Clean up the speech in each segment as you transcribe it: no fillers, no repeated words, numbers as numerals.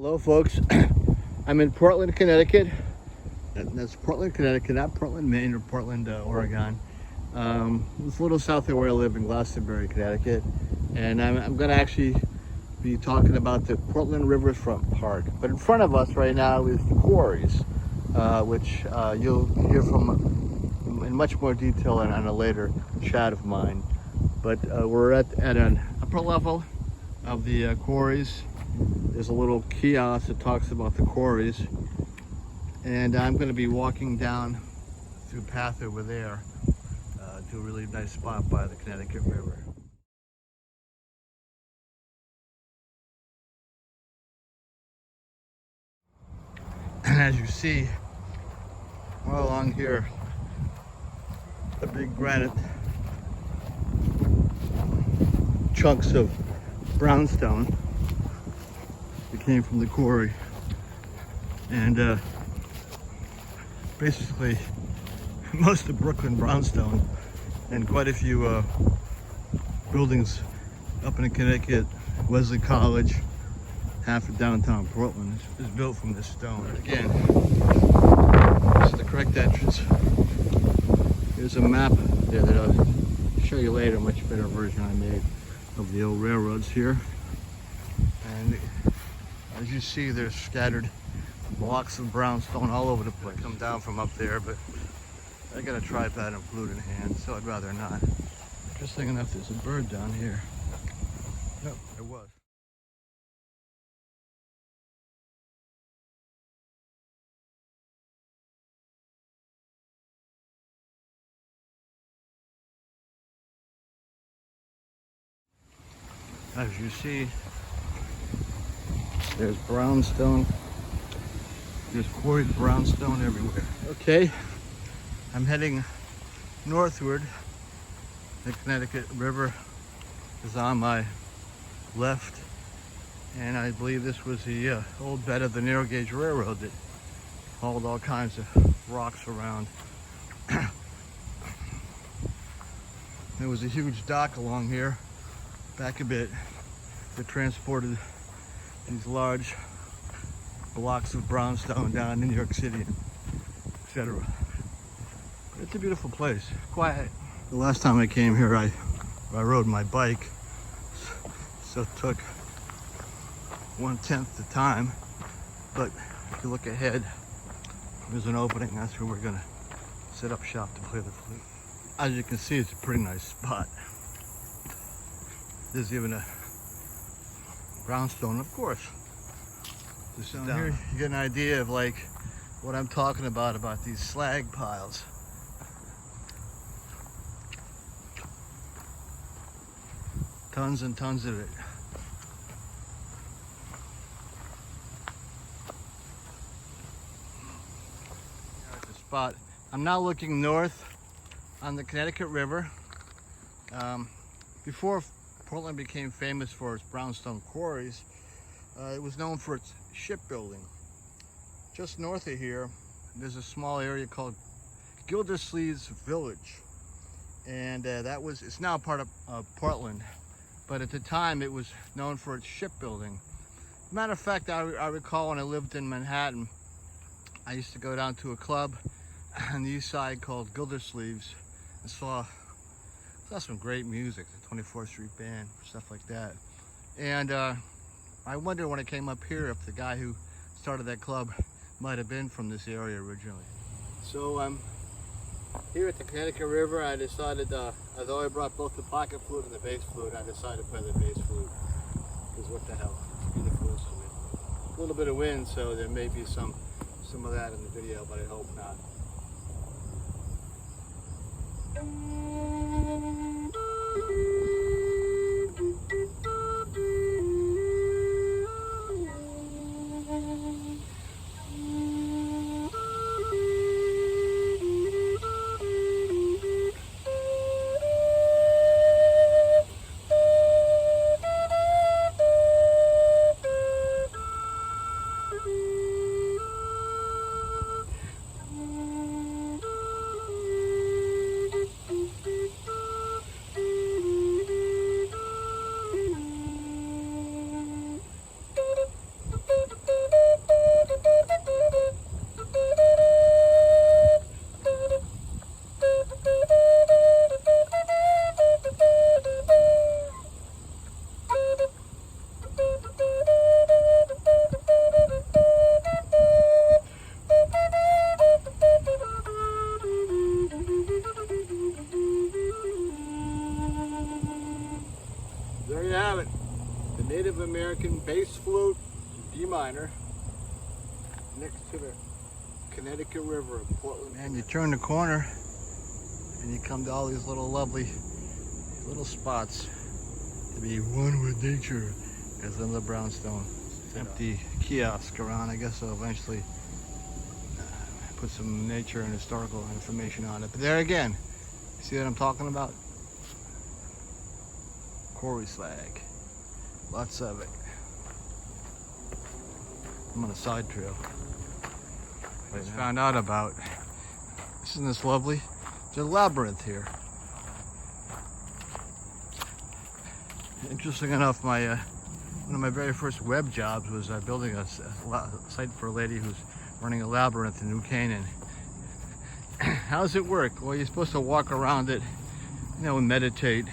Hello folks, I'm in Portland, Connecticut. That's Portland, Connecticut, not Portland, Maine or Portland, Oregon. It's a little south of where I live in Glastonbury, Connecticut. And I'm gonna actually be talking about the Portland Riverfront Park. But in front of us right now is the quarries, which you'll hear from in much more detail on a later chat of mine. But we're at an upper level of the quarries. There's a little kiosk that talks about the quarries, and I'm going to be walking down through a path over there to a really nice spot by the Connecticut River. And as you see, all along here, the big granite chunks of brownstone that came from the quarry, and basically most of Brooklyn brownstone and quite a few buildings up in Connecticut, Wesley College, half of downtown Portland is built from this stone. And again, this is the correct entrance. There's a map there that I'll show you later, a much better version I made of the old railroads here. And as you see, there's scattered blocks of brownstone all over the place. Come down from up there, but I got a tripod and flute in hand, so I'd rather not. Interesting enough, there's a bird down here. Nope, there was. As you see, there's brownstone. There's quarried brownstone everywhere. Okay, I'm heading northward. The Connecticut River is on my left, and I believe this was the old bed of the narrow gauge railroad that hauled all kinds of rocks around. There was a huge dock along here, back a bit, that transported these large blocks of brownstone down to New York City, etc. It's a beautiful place, quiet. The last time I came here, I rode my bike, so it took 1/10 the time. But if you look ahead, there's an opening. That's where we're gonna set up shop to play the flute. As you can see, it's a pretty nice spot. There's even a brownstone, of course. Just down here, you get an idea of like what I'm talking about these slag piles. Tons and tons of it. At the spot, I'm now looking north on the Connecticut River. Before Portland became famous for its brownstone quarries, it was known for its shipbuilding. Just north of here, there's a small area called Gildersleeve's Village, and it's now part of Portland, but at the time it was known for its shipbuilding. Matter of fact, I recall when I lived in Manhattan, I used to go down to a club on the east side called Gildersleeve's and saw some great music, the 24th Street Band, stuff like that. And I wonder when I came up here if the guy who started that club might have been from this area originally. So I'm here at the Connecticut River. I decided, although I brought both the pocket flute and the bass flute, I decided to play the bass flute, because what the hell, it's a beautiful instrument. A little bit of wind, so there may be some of that in the video, but I hope not. bass flute, D minor, next to the Connecticut River in Portland. And you turn the corner and you come to all these little lovely little spots to be one with nature, as in the brownstone. Empty kiosk around. I guess I'll eventually put some nature and historical information on it. But there again, see what I'm talking about? Quarry slag. Lots of it. I'm on a side trail. I just found out about, isn't this lovely? There's a labyrinth here. Interesting enough, one of my very first web jobs was building a site for a lady who's running a labyrinth in New Canaan. How does it work? Well, you're supposed to walk around it, you know, and meditate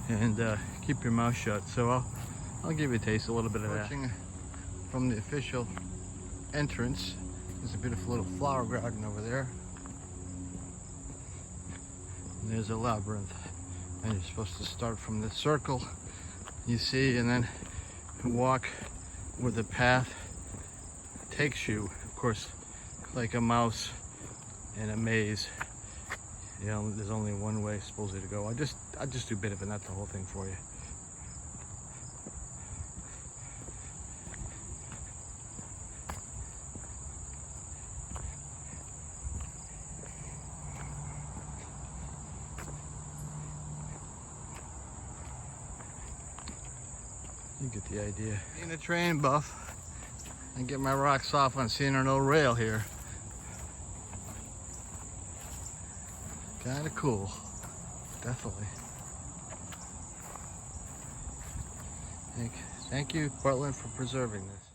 and keep your mouth shut. So I'll give you a taste, a little bit of that. From the official entrance, there's a beautiful little flower garden over there. And there's a labyrinth. And you're supposed to start from the circle you see, and then walk where the path takes you. Of course, like a mouse in a maze. You know, there's only one way supposedly to go. I just do a bit of it, not the whole thing for you. You get the idea. Being a train buff, I get my rocks off on seeing an old rail here. Kind of cool, definitely. Thank you, Portland, for preserving this.